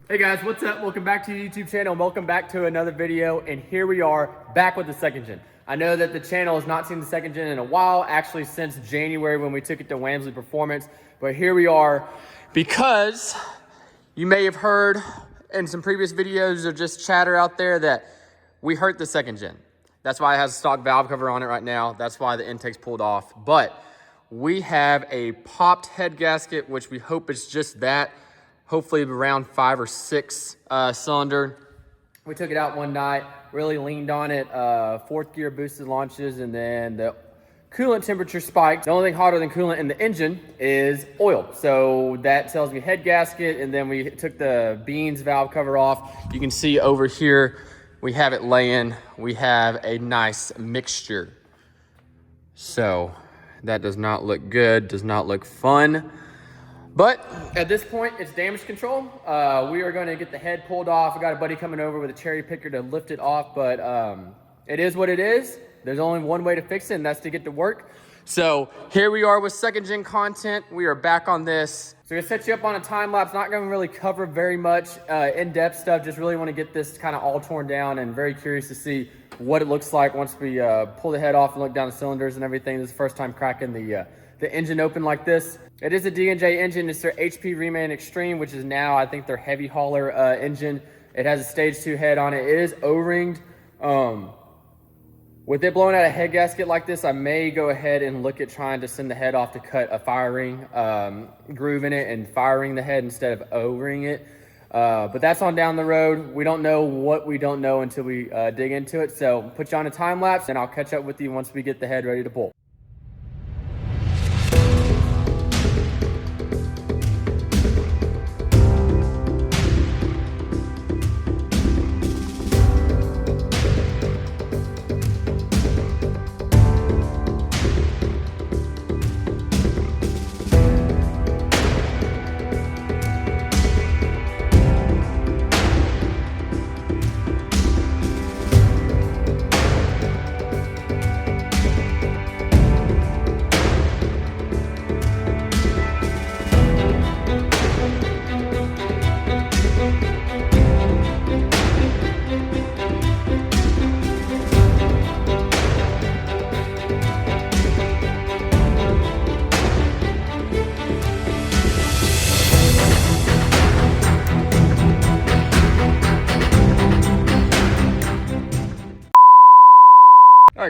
Hey guys, what's up? Welcome back to the YouTube channel. Welcome back to another video. And here we are back with the second gen. I know that the channel has not seen the second gen in a while, actually since January when we took it to Wamsley Performance. But here we are because you may have heard in some previous videos or just chatter out there that we hurt the second gen. That's why it has a stock valve cover on it right now. That's why the intake's pulled off. But we have a popped head gasket, which we hope is just that. Hopefully around 5 or 6 cylinder. We took it out one night, really leaned on it, 4th gear boosted launches, and then the coolant temperature spiked. The only thing hotter than coolant in the engine is oil. So that tells me head gasket, and then we took the beans valve cover off. You can see over here, we have it laying. We have a nice mixture. So that does not look good, does not look fun. But at this point, it's damage control. We are going to get the head pulled off. I got a buddy coming over with a cherry picker to lift it off, but it is what it is. There's only one way to fix it, and that's to get to work. So here we are with second gen content. We are back on this. So we're gonna set you up on a time lapse. Not gonna really cover very much in-depth stuff. Just really want to get this kind of all torn down, and very curious to see what it looks like once we pull the head off and look down the cylinders and everything. This is the first time cracking the engine open like this. It is a D&J engine. It's their HP Reman Extreme, which is now, I think, their heavy hauler engine. It has a stage 2 head on it. It is O-ringed. With it blowing out a head gasket like this, I may go ahead and look at trying to send the head off to cut a fire ring groove in it and firing the head instead of O-ring it. But that's on down the road. We don't know what we don't know until we dig into it. So put you on a time lapse, and I'll catch up with you once we get the head ready to pull.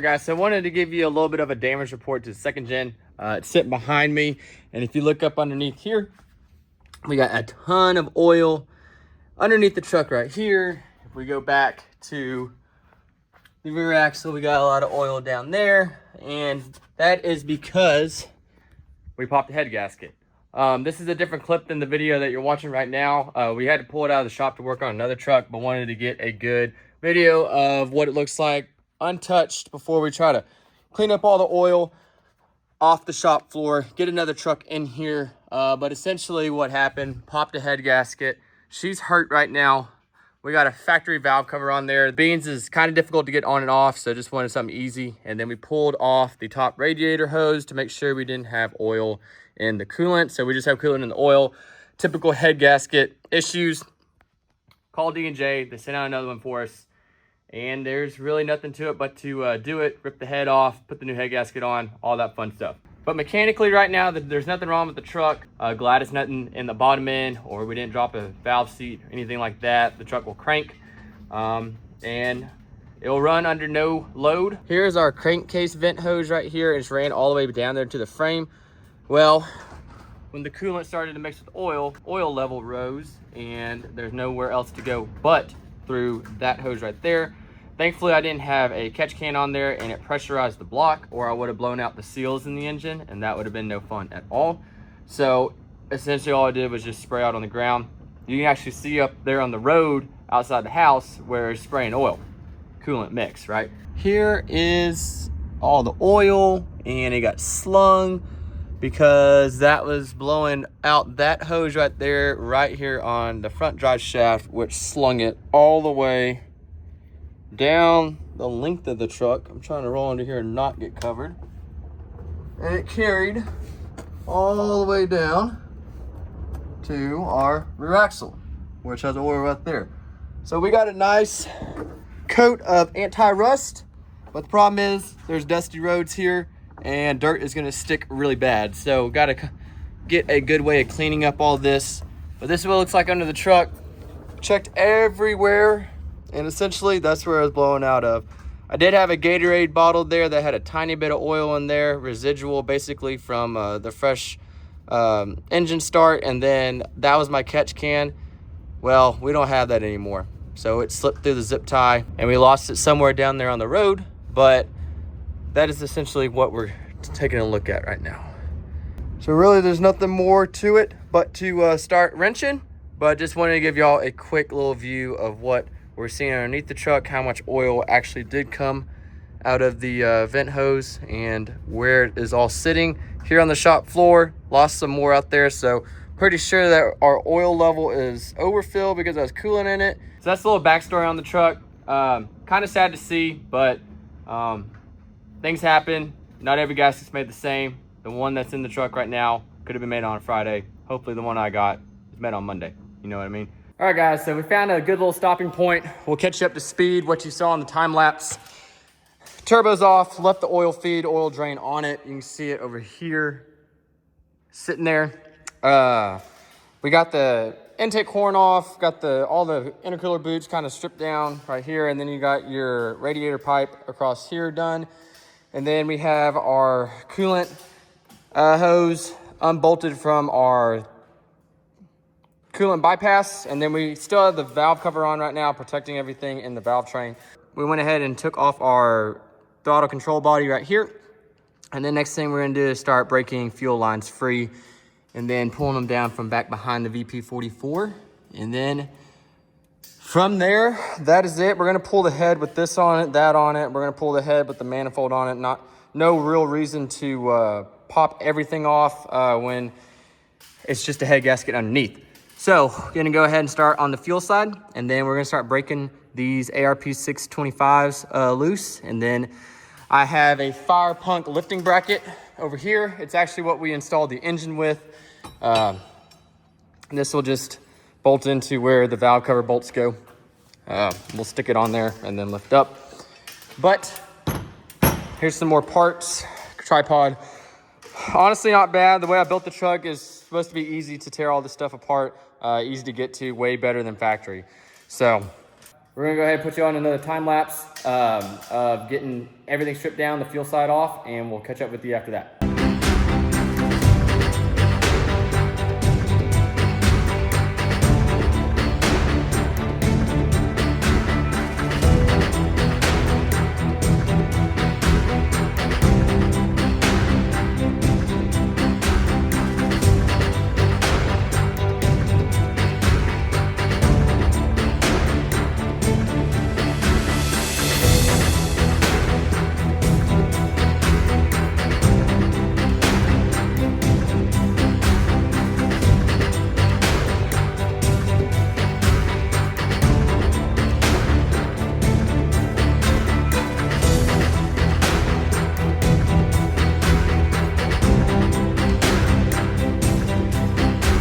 guys, so I wanted to give you a little bit of a damage report to the second gen. It's sitting behind me, and if you look up underneath here, we got a ton of oil underneath the truck right here. If we go back to the rear axle, we got a lot of oil down there, and that is because we popped the head gasket. This is a different clip than the video that you're watching right now. We had to pull it out of the shop to work on another truck, but wanted to get a good video of what it looks like untouched before we try to clean up all the oil off the shop floor, get another truck in here. But essentially what happened, popped a head gasket. She's hurt right now. We got a factory valve cover on there. The beans is kind of difficult to get on and off, so just wanted something easy. And then we pulled off the top radiator hose to make sure we didn't have oil in the coolant. So we just have coolant in the oil. Typical head gasket issues. Called D&J, they sent out another one for us. And there's really nothing to it but to do it, rip the head off, put the new head gasket on, all that fun stuff. But mechanically right now, there's nothing wrong with the truck. Glad it's nothing in the bottom end, or we didn't drop a valve seat, anything like that. The truck will crank, and it'll run under no load. Here's our crankcase vent hose right here. It's ran all the way down there to the frame. Well, when the coolant started to mix with oil level rose, and there's nowhere else to go but through that hose right there. Thankfully, I didn't have a catch can on there and it pressurized the block, or I would have blown out the seals in the engine, and that would have been no fun at all. So essentially all I did was just spray out on the ground. You can actually see up there on the road outside the house where it's spraying oil, coolant mix, right? Here is all the oil, and it got slung because that was blowing out that hose right there, right here on the front drive shaft, which slung it all the way down the length of the truck. I'm trying to roll under here and not get covered. And it carried all the way down to our rear axle, which has oil right there. So we got a nice coat of anti-rust, but the problem is there's dusty roads here, and dirt is gonna stick really bad. So gotta get a good way of cleaning up all this. But this is what it looks like under the truck. Checked everywhere, and essentially that's where I was blowing out of. I did have a Gatorade bottle there that had a tiny bit of oil in there, residual basically from the fresh engine start, and then that was my catch can. Well, we don't have that anymore. So it slipped through the zip tie, and we lost it somewhere down there on the road, but that is essentially what we're taking a look at right now. So really there's nothing more to it but to start wrenching, but just wanted to give y'all a quick little view of what we're seeing underneath the truck, how much oil actually did come out of the vent hose, and where it is all sitting here on the shop floor. Lost some more out there, so pretty sure that our oil level is overfilled because I was coolant in it. So that's a little backstory on the truck. Kind of sad to see, but things happen. Not every gasket's made the same. The one that's in the truck right now could have been made on a Friday. Hopefully the one I got is made on Monday. You know what I mean? All right, guys, so we found a good little stopping point. We'll catch you up to speed, what you saw on the time lapse. Turbo's off, left the oil feed, oil drain on it. You can see it over here, sitting there. We got the intake horn off, got all the intercooler boots kind of stripped down right here, and then you got your radiator pipe across here done. And then we have our coolant hose unbolted from our coolant bypass, and then we still have the valve cover on right now, protecting everything in the valve train. We went ahead and took off our throttle control body right here, and then next thing we're gonna do is start breaking fuel lines free, and then pulling them down from back behind the VP44. And then from there, that is it. We're gonna pull the head with this on it, that on it. We're gonna pull the head with the manifold on it. No real reason to pop everything off when it's just a head gasket underneath. So we're gonna go ahead and start on the fuel side, and then we're gonna start breaking these ARP 625s loose. And then I have a fire punk lifting bracket over here. It's actually what we installed the engine with. This will just bolt into where the valve cover bolts go. We'll stick it on there and then lift up. But here's some more parts. Tripod. Honestly, not bad. The way I built the truck is supposed to be easy to tear all this stuff apart, easy to get to, way better than factory. So We're gonna go ahead and put you on another time lapse of getting everything stripped down, the fuel side off, and we'll catch up with you after that.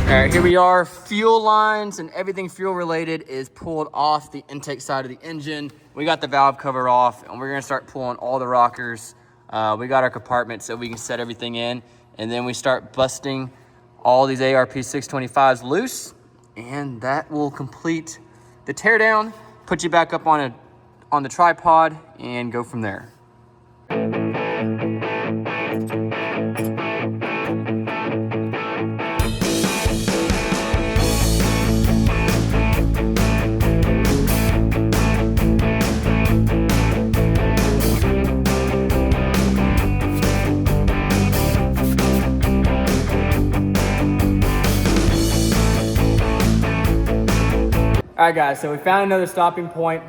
All right, here we are. Fuel lines and everything fuel related is pulled off the intake side of the engine. We got the valve cover off, and we're gonna start pulling all the rockers. We got our compartment so we can set everything in, and then we start busting all these ARP 625s loose, and that will complete the teardown, put you back up on the tripod, and go from there. All right, guys, so we found another stopping point.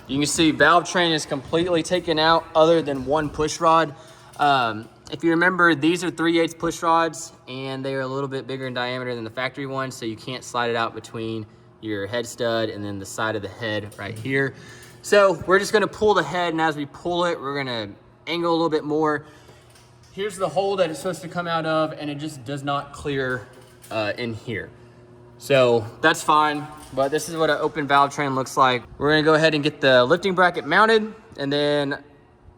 You can see valve train is completely taken out other than one push rod. If you remember, these are 3/8 push rods, and they are a little bit bigger in diameter than the factory ones, so you can't slide it out between your head stud and then the side of the head right here. So we're just gonna pull the head, and as we pull it, we're gonna angle a little bit more. Here's the hole that it's supposed to come out of, and it just does not clear in here. So that's fine, but this is what an open valve train looks like. We're gonna go ahead and get the lifting bracket mounted, and then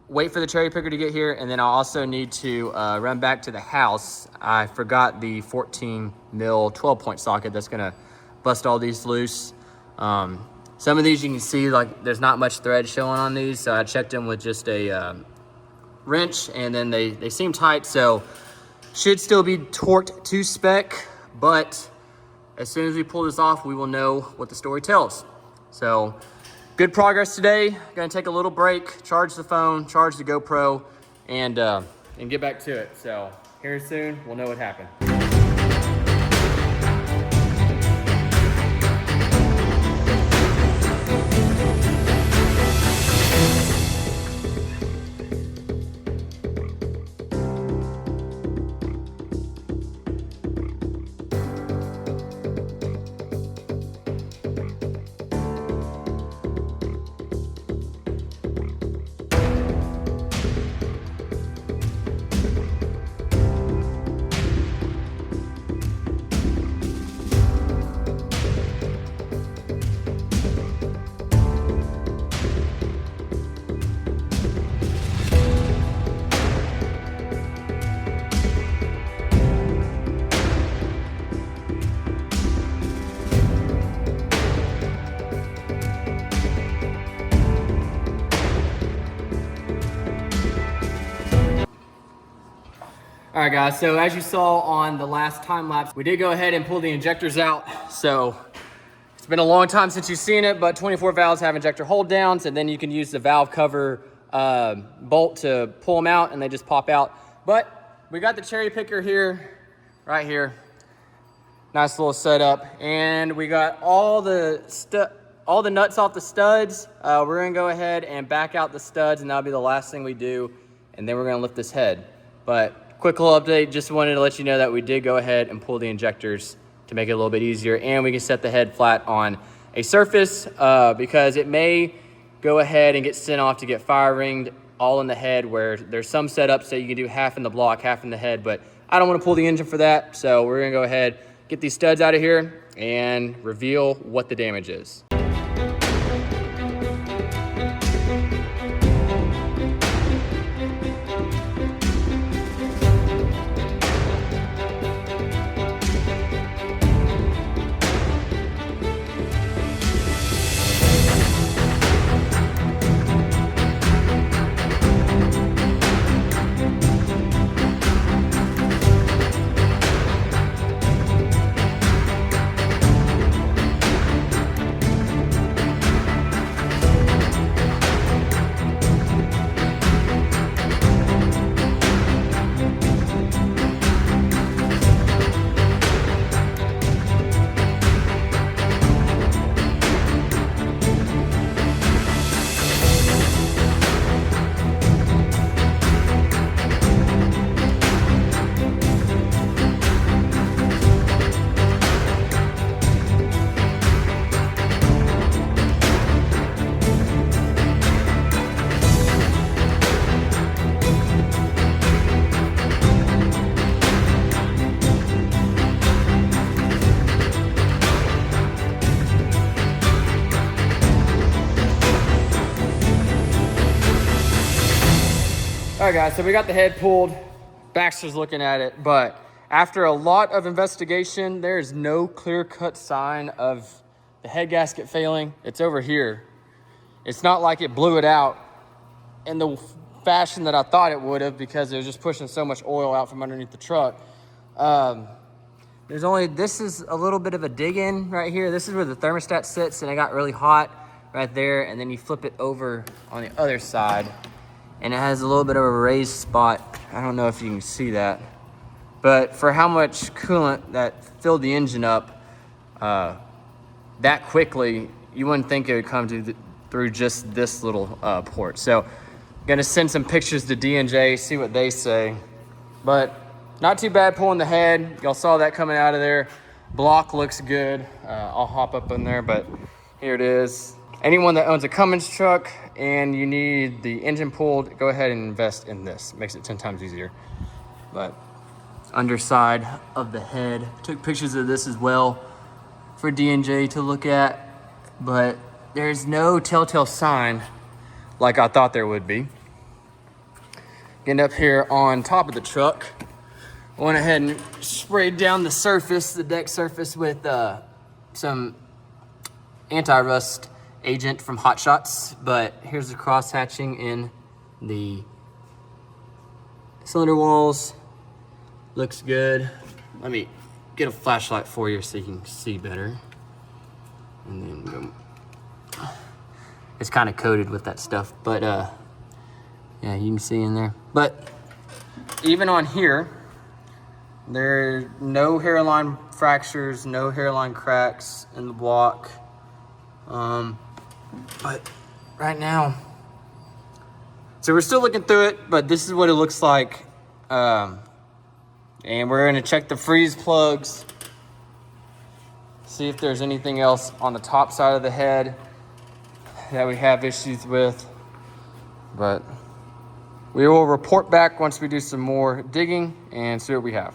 wait for the cherry picker to get here, and then I'll also need to run back to the house. I forgot the 14 mil 12-point socket that's gonna bust all these loose. Some of these you can see like there's not much thread showing on these, so I checked them with just a wrench, and then they seem tight, so should still be torqued to spec, but as soon as we pull this off, we will know what the story tells. So good progress today. Gonna take a little break, charge the phone, charge the GoPro, and get back to it. So here soon, we'll know what happened. All right, guys, so as you saw on the last time lapse, we did go ahead and pull the injectors out. So it's been a long time since you've seen it, but 24 valves have injector hold downs, and then you can use the valve cover bolt to pull them out, and they just pop out. But we got the cherry picker here, right here. Nice little setup, and we got all the nuts off the studs. We're gonna go ahead and back out the studs, and that'll be the last thing we do, and then we're gonna lift this head. But quick little update, just wanted to let you know that we did go ahead and pull the injectors to make it a little bit easier, and we can set the head flat on a surface because it may go ahead and get sent off to get fire ringed all in the head, where there's some setups that you can do half in the block, half in the head, but I don't want to pull the engine for that, so we're gonna go ahead, get these studs out of here, and reveal what the damage is. right, guys, so we got the head pulled. Baxter's looking at it, but after a lot of investigation, there is no clear-cut sign of the head gasket failing. It's over here. It's not like it blew it out in the fashion that I thought it would have, because it was just pushing so much oil out from underneath the truck. This is a little bit of a dig in right here. This is where the thermostat sits, and it got really hot right there, and then you flip it over on the other side, and it has a little bit of a raised spot. I don't know if you can see that, but for how much coolant that filled the engine up that quickly, you wouldn't think it would come through just this little port. So I'm gonna send some pictures to D&J, see what they say. But not too bad pulling the head. Y'all saw that coming out of there. Block looks good. I'll hop up in there, but here it is. Anyone that owns a Cummins truck and you need the engine pulled, go ahead and invest in this. Makes it 10 times easier. But underside of the head. Took pictures of this as well for D&J to look at, but there's no telltale sign like I thought there would be. Getting up here on top of the truck, I went ahead and sprayed down the surface, the deck surface, with some anti-rust agent from Hot Shots. But here's the cross hatching in the cylinder walls. Looks good. Let me get a flashlight for you so you can see better. And then go. It's kind of coated with that stuff, but yeah, you can see in there. But even on here, there's no hairline fractures, no hairline cracks in the block. But right now, so we're still looking through it, but this is what it looks like. And we're gonna check the freeze plugs, see if there's anything else on the top side of the head that we have issues with. But we will report back once we do some more digging and see what we have.